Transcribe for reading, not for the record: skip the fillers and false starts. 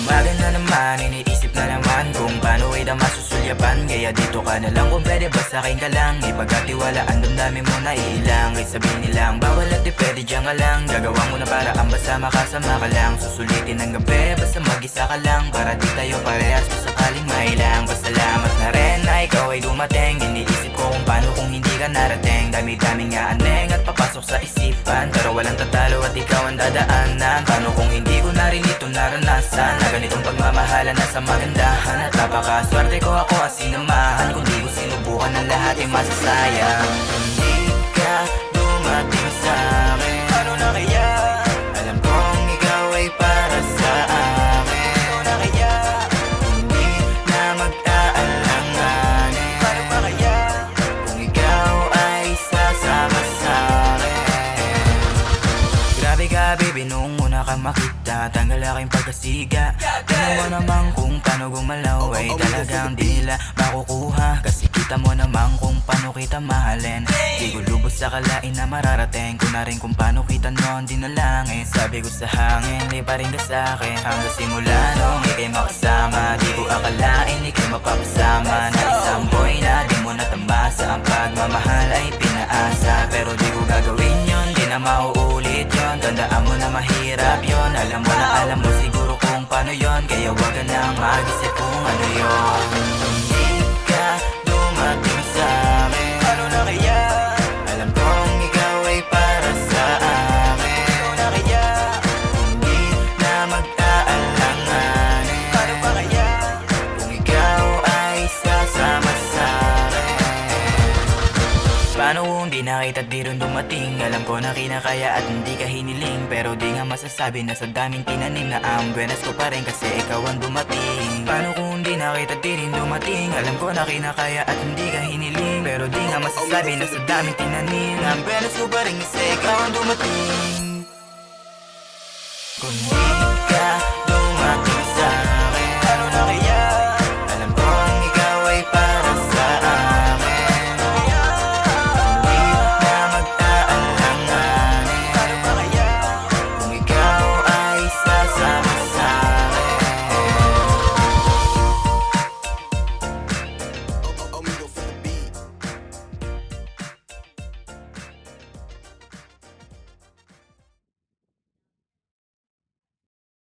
Umaga na naman, iniisip na naman kung paano kita masusulyapan. Kaya dito ka na lang kung pwede ba sa'kin ka lang. Ipagkatiwalaan, damdamin mo na iilang. Kahit sabihin nilang bawal at di pwede dyan ka lang. Gagawa mo na para ang basta makasama ka lang. Susulitin ng gabi, basta mag-isa ka lang. Para di tayo parehas kung sakaling mailang. Pasalamat na rin na ikaw ay dumating. Iniisip ko kung paano kung hindi ka narating. Dami-daming aneng at papasok sa isipan. Pero walang tatalo at ikaw ang dadaanan. Paano kung hindi ko na rin ito naranasan? Na ganitong pagmamahalan na sa magandahan. At napakaswerte ko ako ang sinamahan. Kung di ko sinubukan ang lahat ay masasayang. Hindi ka dumating sa'kin, paano na kaya? Alam kong ikaw ay para sa akin. Paano na kaya? Hindi na mag-aalanganin. Paano ba kaya? Kung ikaw ay sasama sa'kin. Grabe ka baby, nung una kang makita, tanggal aking pagkasiga. Tingnan mo naman kung paano gumalaw, ay talagang di nila makukuha. Kasi kita mo naman kung paano kita mahalin. Di ko lubos sa kalain na mararating ko na rin kung paano kita noon dinalangin. Sabi ko sa hangin, di pa rin ka sa'kin. Hanggang simula nung ika'y makasama, di ko akalain ika'y mapapasama. Na isang boy na di mo natamasa, ang pagmamahal ay pinaasa. Pero di ko gagawin yun, di na mauulit yun. Tandaan mo na mahirap yun, alam mo siguro kung paano yun. Kaya wag ka nang mag-isip kung ano yun. Hindi ka dumating sa'kin, paano na kaya? Alam kong ikaw ay para sa akin. Paano na kaya? Hindi na mag-aalanganin. Paano ba kaya? Kung ikaw ay sasama sa'kin. Paano kung di nakita di rin dumating? Alam ko na kinakaya at hindi ka hiniling. Pero di nga masasabi na sa daming tinanim na ang buenas ko pa rin kasi ikaw ang dumating. Paano kung di nakita di rin dumating? Alam ko na kinakaya at hindi ka hiniling. Pero di nga masasabi na sa daming tinanim na ang buenas ko pa rin kasi ikaw ang dumating. Kung di